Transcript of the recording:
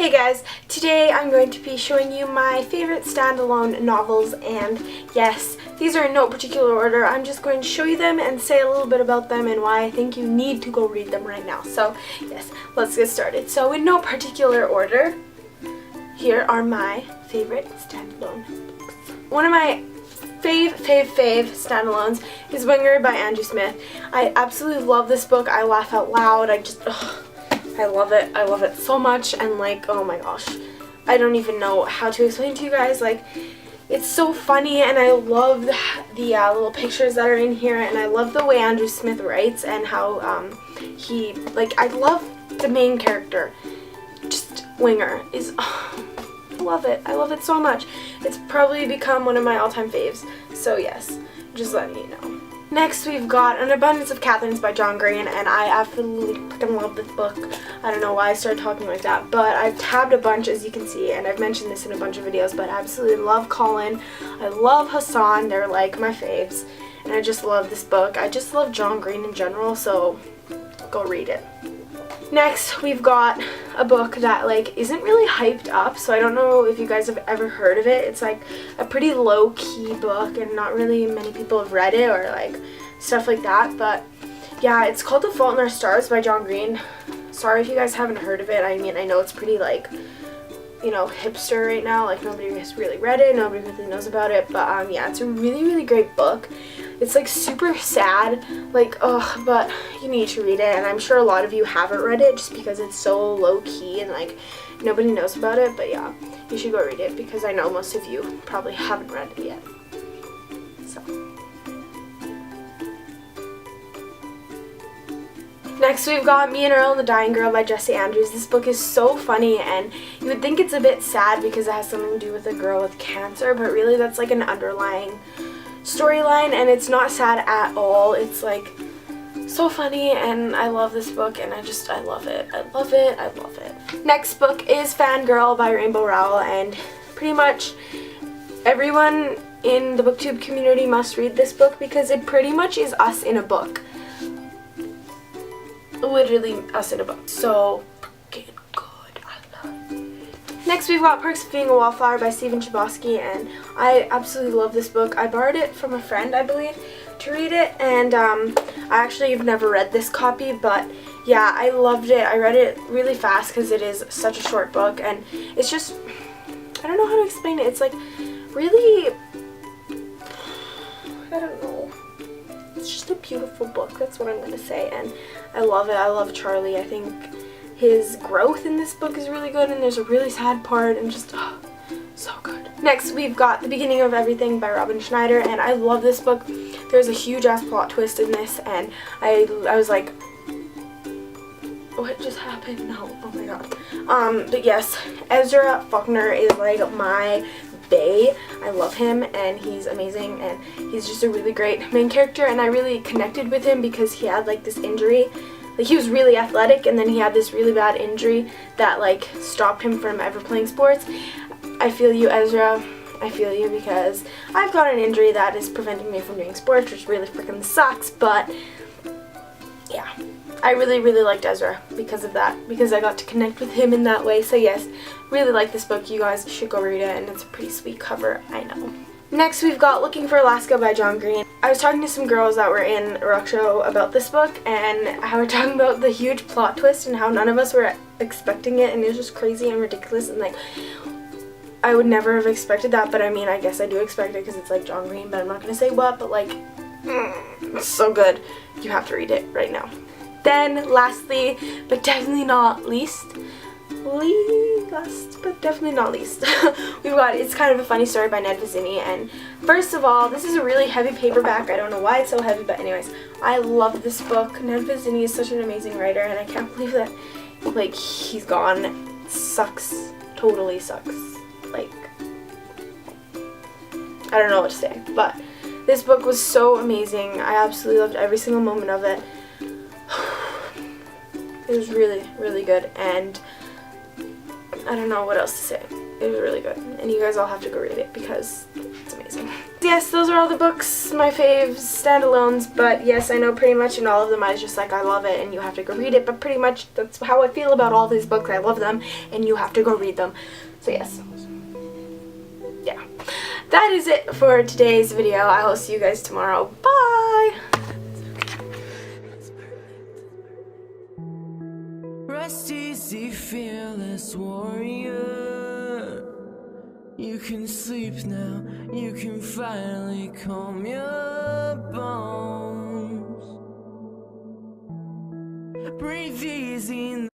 Hey guys, today I'm going to be showing you my favorite standalone novels, and yes, these are in no particular order. I'm just going to show you them and say a little bit about them and why I think you need to go read them right now. So yes, let's get started. So in no particular order, here are my favorite standalone books. One of my fave standalones is YAYYY by Andrew Smith. I absolutely love this book. I laugh out loud. I love it. I love it so much, and like, oh my gosh, I don't even know how to explain to you guys. Like, it's so funny, and I love the little pictures that are in here, and I love the way Andrew Smith writes and how I love the main character. Just YAYYY is, I love it. I love it so much. It's probably become one of my all-time faves. So yes, just letting you know. Next, we've got An Abundance of Catherines by John Green, and I absolutely freaking love this book. I don't know why I started talking like that, but I've tabbed a bunch, as you can see, and I've mentioned this in a bunch of videos, but I absolutely love Colin. I love Hassan. They're like my faves, and I just love this book. I just love John Green in general, so go read it. Next, we've got a book that like isn't really hyped up, so I don't know if you guys have ever heard of it. It's like a pretty low-key book, and not really many people have read it or like stuff like that, but yeah, it's called The Fault in Our Stars by John Green. Sorry if you guys haven't heard of it. I mean, I know it's pretty like, you know, hipster right now, like nobody has really read it, nobody really knows about it, but yeah, it's a really great book. It's like super sad, like, ugh, but you need to read it, and I'm sure a lot of you haven't read it just because it's so low-key and like nobody knows about it, but yeah, you should go read it because I know most of you probably haven't read it yet. So next, we've got Me and Earl and the Dying Girl by Jesse Andrews. This book is so funny, and you would think it's a bit sad because it has something to do with a girl with cancer, but really that's like an underlying storyline, and it's not sad at all. It's like so funny, and I love this book, and I love it. I love it. I love it. Next book is Fangirl by Rainbow Rowell, and pretty much everyone in the booktube community must read this book because it pretty much is us in a book. Literally us in a book. So freaking good. I love it. Next, we've got Perks of Being a Wallflower by Stephen Chbosky, and I absolutely love this book. I borrowed it from a friend, I believe, to read it, and I actually have never read this copy, but yeah, I loved it. I read it really fast because it is such a short book, and it's just, I don't know how to explain it. It's like really, I don't know. It's just a beautiful book, that's what I'm going to say, and I love it. I love Charlie. I think his growth in this book is really good, and there's a really sad part, and just, oh, so good. Next, we've got The Beginning of Everything by Robin Schneider, and I love this book. There's a huge-ass plot twist in this, and I was like, what just happened? No, oh my god. But yes, Ezra Faulkner is like my bae. I love him, and he's amazing, and he's just a really great main character, and I really connected with him because he had like this injury. Like, he was really athletic, and then he had this really bad injury that like stopped him from ever playing sports. I feel you, Ezra. I feel you, because I've got an injury that is preventing me from doing sports, which really freaking sucks, but yeah, I really liked Ezra because of that, because I got to connect with him in that way. So yes, really like this book. You guys should go read it, and it's a pretty sweet cover, I know. Next, we've got Looking for Alaska by John Green. I was talking to some girls that were in a rock show about this book, and I was talking about the huge plot twist and how none of us were expecting it, and it was just crazy and ridiculous, and like, I would never have expected that, but I mean, I guess I do expect it because it's like John Green, but I'm not going to say what, but like, it's so good. You have to read it right now. Then, lastly, but definitely not least, we've got It's Kind of a Funny Story by Ned Vizzini, and first of all, this is a really heavy paperback. I don't know why it's so heavy, but anyways, I love this book. Ned Vizzini is such an amazing writer, and I can't believe that, like, he's gone. Sucks. Totally sucks. Like, I don't know what to say, but this book was so amazing. I absolutely loved every single moment of it. It was really good, and I don't know what else to say. It was really good, and you guys all have to go read it because it's amazing. yes, those are all the books, my faves, standalones, but yes, I know pretty much in all of them I was just like, I love it and you have to go read it, but pretty much that's how I feel about all these books. I love them and you have to go read them. So yes. Yeah. That is it for today's video. I will see you guys tomorrow. Bye! Rest easy, fearless warrior. You can sleep now, you can finally calm your bones. Breathe easy.